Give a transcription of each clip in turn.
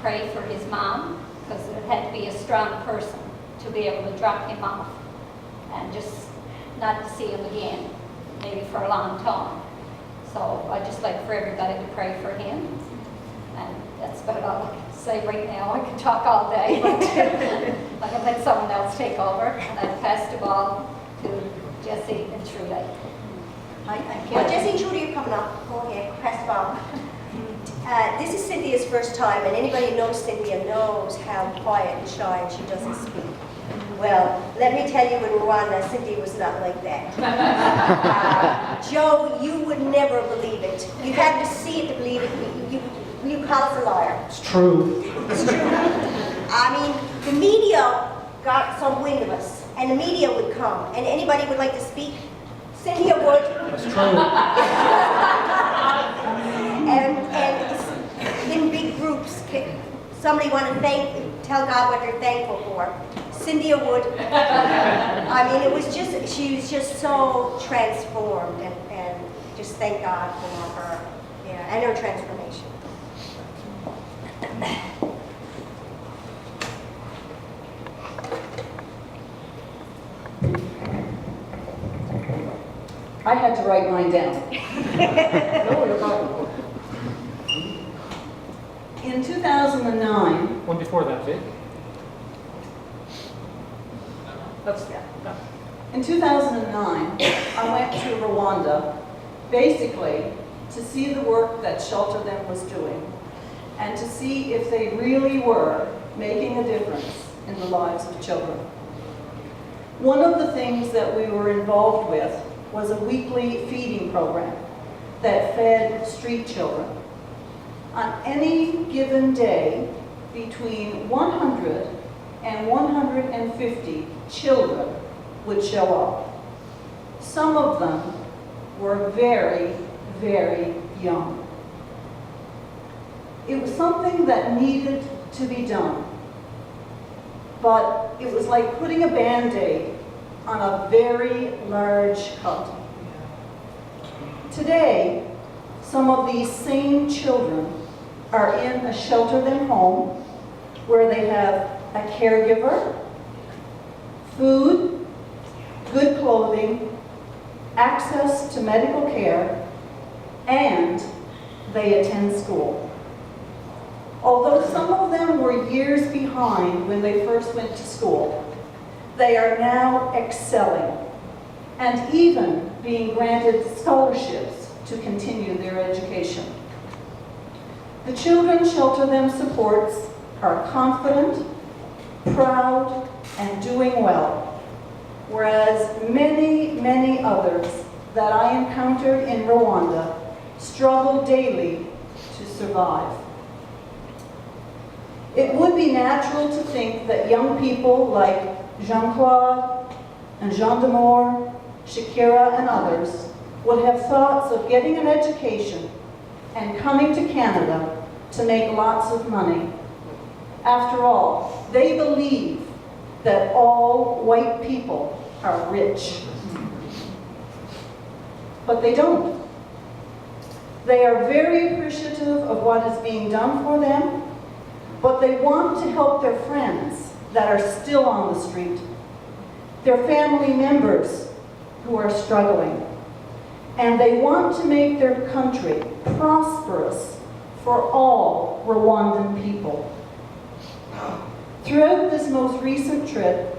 pray for his mom, because it had to be a strong person to be able to drop him off and just not to see him again, maybe for a long time. So I'd just like for everybody to pray for him. And that's about all I can say right now. I could talk all day, but I'm going to let someone else take over. And I pass the ball to Jesse and Trudy. Well, Jesse and Trudy are coming up. Go ahead, press the ball. This is Cynthia's first time, and anybody who knows Cynthia knows how quiet and shy and she doesn't speak. Well, let me tell you, in Rwanda, Cynthia was not like that. Joe, you would never believe it. You have to see it to believe it. You call us a liar. It's true. It's true. I mean, the media got some wind of us, and the media would come, and anybody would like to speak, Cynthia would. That's true. and in big groups, somebody want to tell God what they're thankful for. Cynthia would. I mean, it was just, she was just so transformed, and just thank God for her, yeah, and her transformation. I had to write mine down. No, you're fine. In 2009, One before that, Vic. That's in 2009, I went to Rwanda, basically to see the work that Shelter Them was doing, and to see if they really were making a difference in the lives of children. One of the things that we were involved with was a weekly feeding program that fed street children. On any given day, between 100 and 150 children would show up. Some of them were very, very young. It was something that needed to be done, but it was like putting a Band-Aid on a very large cut. Today, some of these same children are in a Shelter Them home where they have a caregiver, food, good clothing, access to medical care, and they attend school. Although some of them were years behind when they first went to school, they are now excelling and even being granted scholarships to continue their education. The children Shelter Them supports are confident, proud, and doing well, whereas many, many others that I encountered in Rwanda struggle daily to survive. It would be natural to think that young people like Jean-Claude and Jean Demour, Shakira, and others would have thoughts of getting an education and coming to Canada to make lots of money. After all, they believe that all white people are rich. But they don't. They are very appreciative of what is being done for them, but they want to help their friends that are still on the street, their family members who are struggling, and they want to make their country prosperous for all Rwandan people. Throughout this most recent trip,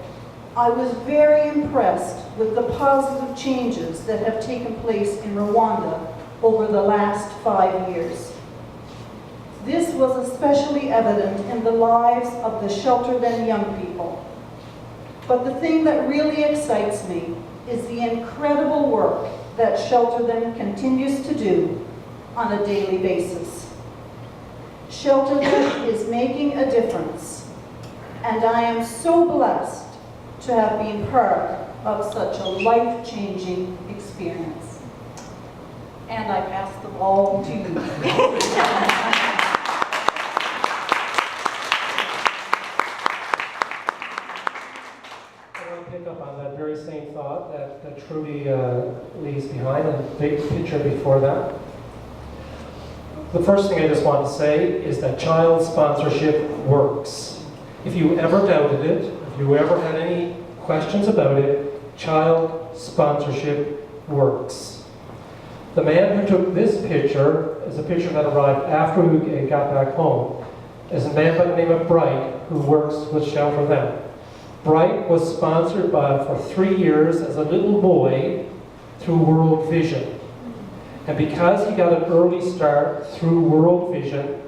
I was very impressed with the positive changes that have taken place in Rwanda over the last 5 years. This was especially evident in the lives of the Shelter Them young people. But the thing that really excites me is the incredible work that Shelter Them continues to do on a daily basis. Shelter Them is making a difference, and I am so blessed to have been part of such a life-changing experience. And I pass the ball to you. Pick up on that very same thought that Trudy leaves behind, and the big picture before that. The first thing I just want to say is that child sponsorship works. If you ever doubted it, if you ever had any questions about it, child sponsorship works. The man who took this picture is a picture that arrived after we got back home. Is a man by the name of Bright who works with Shelter Them. Bright was sponsored for 3 years as a little boy through World Vision. And because he got an early start through World Vision,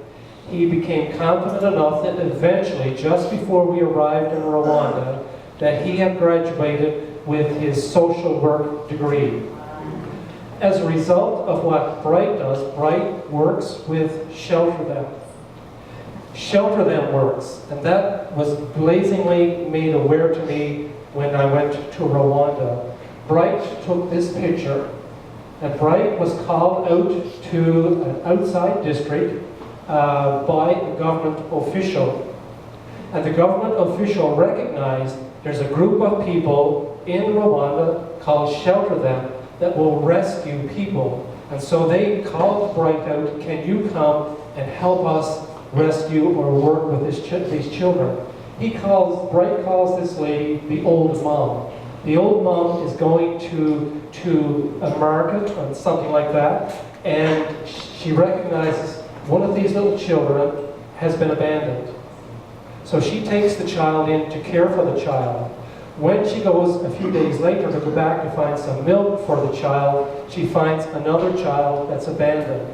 he became confident enough that eventually, just before we arrived in Rwanda, that he had graduated with his social work degree. As a result of what Bright does, Bright works with Shelter Them. Shelter Them works, and that was blazingly made aware to me when I went to Rwanda. Bright took this picture, and Bright was called out to an outside district by a government official. And the government official recognized there's a group of people in Rwanda called Shelter Them that will rescue people. And so they called Bright out, can you come and help us rescue or work with these children? Bright calls this lady the old mom. The old mom is going to a market or something like that, and she recognizes one of these little children has been abandoned. So she takes the child in to care for the child. When she goes a few days later to go back to find some milk for the child, she finds another child that's abandoned.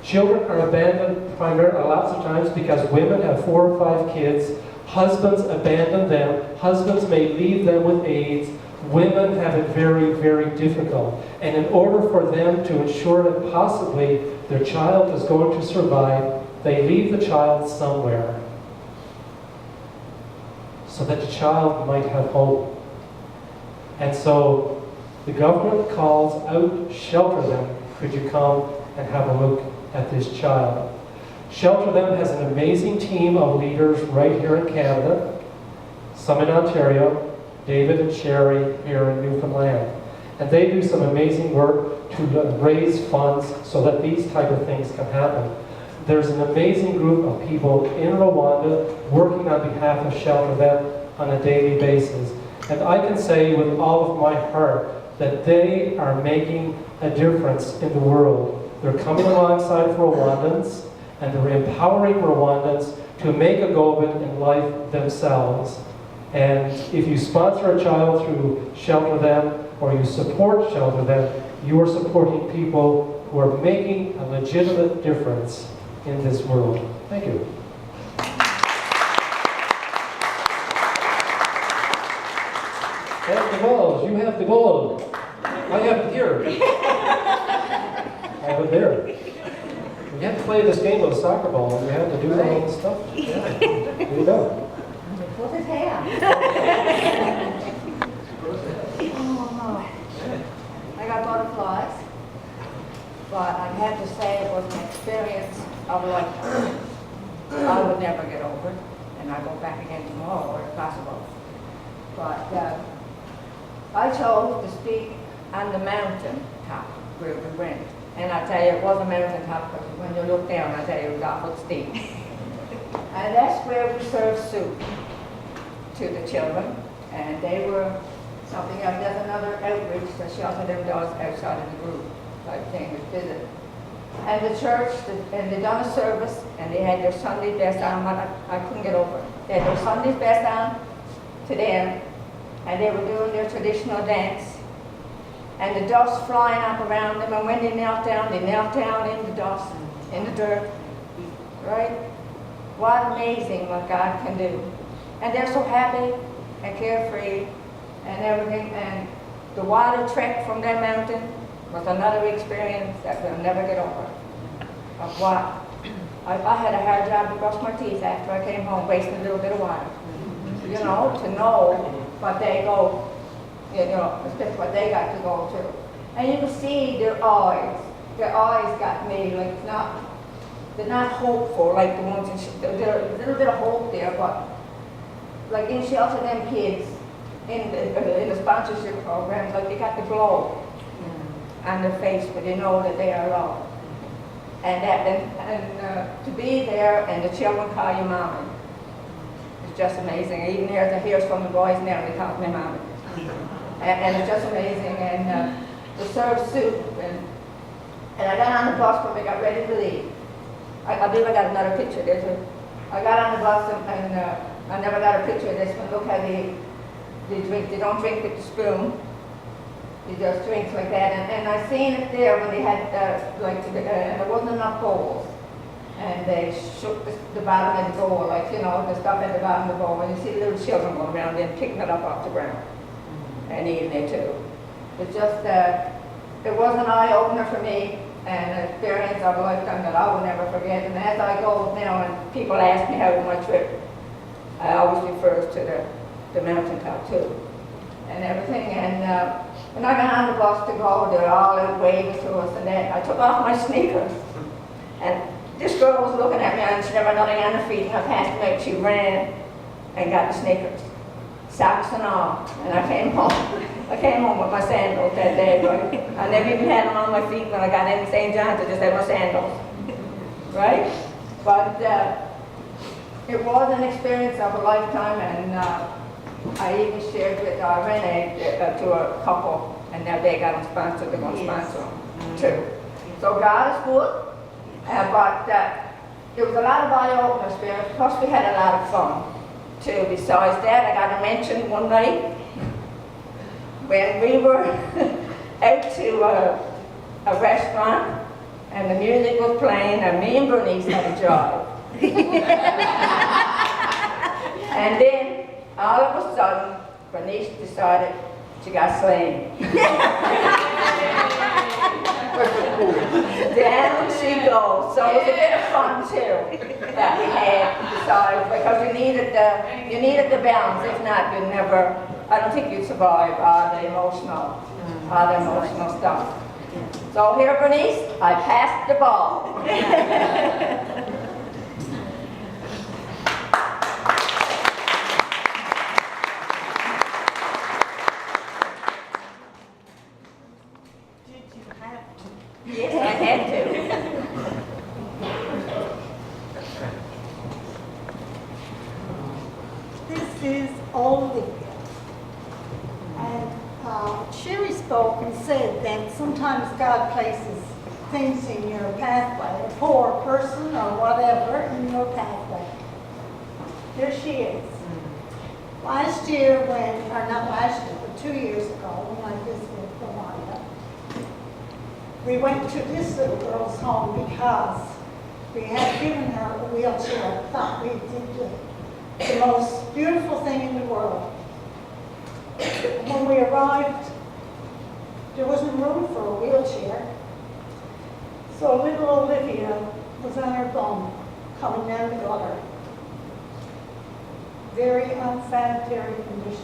Children are abandoned primarily lots of times because women have 4 or 5 kids, husbands abandon them, husbands may leave them with AIDS, women have it very, very difficult. And in order for them to ensure that possibly their child is going to survive, they leave the child somewhere so that the child might have hope. And so the government calls out Shelter Them, could you come and have a look at this child? Shelter Them has an amazing team of leaders right here in Canada, some in Ontario, David and Sherry here in Newfoundland. And they do some amazing work to raise funds so that these type of things can happen. There's an amazing group of people in Rwanda working on behalf of Shelter Them on a daily basis. And I can say with all of my heart that they are making a difference in the world. They're coming alongside Rwandans, and they're empowering Rwandans to make a go of it in life themselves. And if you sponsor a child through Shelter Them, or you support Shelter Them, you are supporting people who are making a legitimate difference in this world. Thank you. And the balls, you have the ball. I have it here. I have it there. We have to play this game with a soccer ball, and we have to do all this stuff. Yeah. Here you go. What's his hair? I got butterflies, but I have to say it was an experience of a lifetime. I would never get over it, and I go back again tomorrow if possible. But I chose to speak on the mountain top where we went. And I tell you, it was a mountain top, because when you look down, I tell you, it was awful steep. And that's where we served soup to the children. And they were something else. There's another outreach that Shelter Them does outside of the group type thing, we visit. And the church, and they done a service, and they had their Sunday best on, but I couldn't get over it. They had their Sunday's best on to them, and they were doing their traditional dance. And the dust flying up around them, and when they knelt down in the dust, in the dirt, right? What amazing what God can do. And they're so happy and carefree and everything, and the water trek from that mountain was another experience that we'll never get over. Of what? I had a hard job to brush my teeth after I came home, wasting a little bit of water. You know, to know what they go, you know, especially what they got to go through. And you can see their eyes got me, like, they're not hopeful like the ones in, there's a little bit of hope there, but like in Shelter Them kids, in the sponsorship programs, like they got the glow on their face, but they know that they are loved. And to be there and the children call you mommy. It's just amazing. Even here, hear from the boys now, they call me mommy. And it's just amazing. And to serve soup. And I got on the bus when we got ready to leave. I believe I got another picture there too. I got on the bus and I never got a picture of this one. Look how they drink. They don't drink with the spoon. They just drink like that. And I seen it there when they had, and there wasn't enough bowls. And they shook the bottom of the bowl, like, you know, the stuff at the bottom of the bowl. And you see little children going around and picking it up off the ground and eating it too. It's just, it was an eye-opener for me and an experience of a lifetime that I will never forget. And as I go now and people ask me how was my trip, I always refer to the mountaintop too and everything. And when I got on the bus to go, they were all out waving to us, and then I took off my sneakers. And this girl was looking at me, and she never nothing on her feet, and I passed her out. She ran and got the sneakers, socks and all. And I came home. I came home with my sandals that day, right? I never even had them on my feet when I got into St. John's. I just had my sandals, right? But it was an experience of a lifetime, and I even shared with Renee to a couple, and now they got them sponsored. They're going to sponsor them too. So God is good, but there was a lot of eye-opener experience. Plus, we had a lot of fun too. Besides that, I got to mention one night when we were out to a restaurant, and the music was playing, and me and Bernice had a job. And then all of a sudden, Bernice decided she got slain. Down she goes. So it was a bit of fun too that we had decided, because you needed the balance. If not, you'd never. I don't think you'd survive all the emotional stuff. So here, Bernice, I passed the ball. Yes, I had to. This is Olivia. And Sherry spoke and said that sometimes God places things in your pathway, a poor person or whatever in your pathway. Here she is. Last year or not last year, but 2 years ago, when I visited Rwanda, we went to this little girl's home because we had given her a wheelchair. I thought we did the most beautiful thing in the world. When we arrived, there wasn't room for a wheelchair. So little Olivia was on her bum, coming down the gutter. Very unsanitary conditions.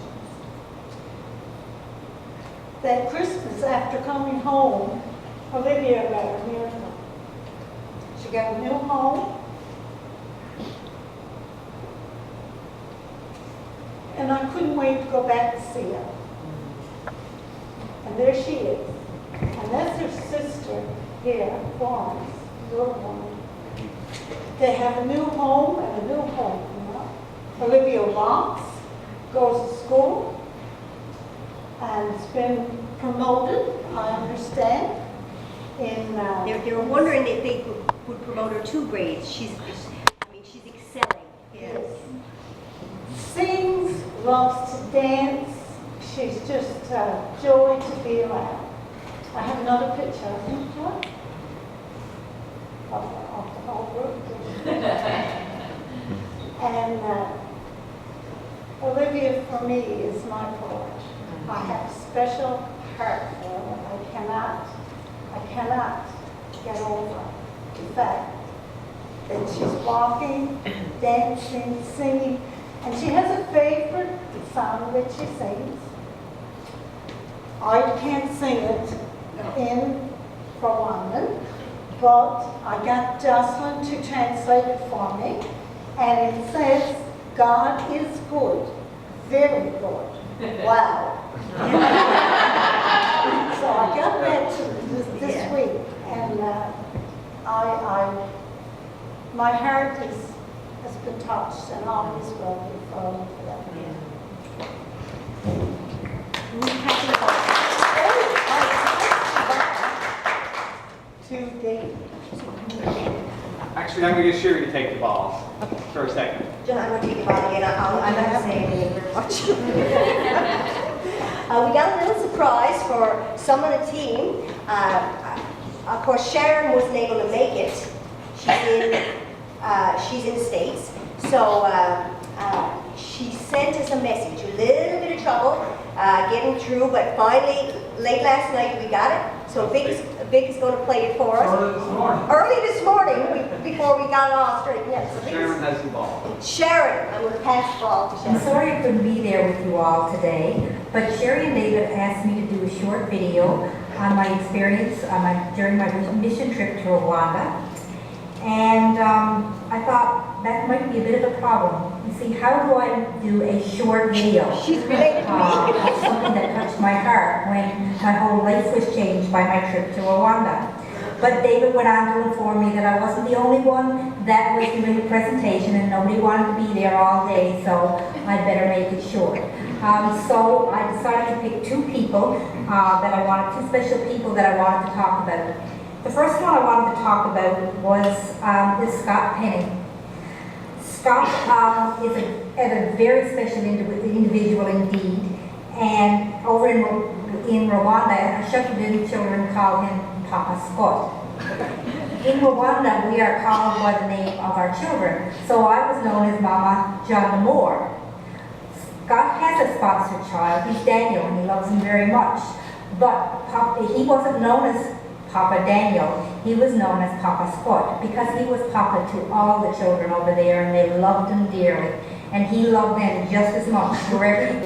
That Christmas, after coming home, Olivia got a miracle. She got a new home. And I couldn't wait to go back to see her. And there she is. And that's her sister here, Florence, little woman. They have a new home and a new home, you know. Olivia walks, goes to school, and it's been promoted, I understand. They were wondering if they would promote her 2 grades. She's excelling. Yes. Sings, loves to dance. She's just a joy to be around. I have another picture, I think, Joy, of the whole group. And Olivia, for me, is my poet. I have a special heart for her. I cannot get over the fact that she's walking, dancing, singing, and she has a favorite song that she sings. I can't sing it in Rwandan, but I got Jocelyn to translate it for me, and it says, God is good, very good. Wow. So I got that this week, and my heart has been touched and always will be for that. To Dave. Actually, I'm going to get Sherry to take the ball for a second. John, I'm going to take it on again. I'm not going to say anything very much. We got a little surprise for some of the team. Of course, Sharon wasn't able to make it. She's in the States. So she sent us a message. A little bit of trouble getting through, but finally, late last night, we got it. So Vic is going to play it for us. Early this morning, before we got it all straightened out. So Sharon has the ball. Sharon, I'm going to pass the ball to I'm Sharon. sorry I couldn't be there with you all today, but Sherry and David asked me to do a short video on my experience during my mission trip to Rwanda. And I thought that might be a bit of a problem. You see, how do I do a short video? She's related to me. Of something that touched my heart when my whole life was changed by my trip to Rwanda. But David went on to inform me that I wasn't the only one that was doing the presentation and nobody wanted to be there all day, so I'd better make it short. So I decided to pick two people two special people that I wanted to talk about. The first one I wanted to talk about was Scott Penny. Scott is a very special individual indeed, and over in Rwanda, Shuttleton children call him Papa Scott. In Rwanda, we are called by the name of our children, so I was known as Mama John Moore. Scott has a sponsored child, he's Daniel, and he loves him very much, but he wasn't known as Papa Daniel, he was known as Papa Scott because he was Papa to all the children over there and they loved him dearly. And he loved them just as much wherever he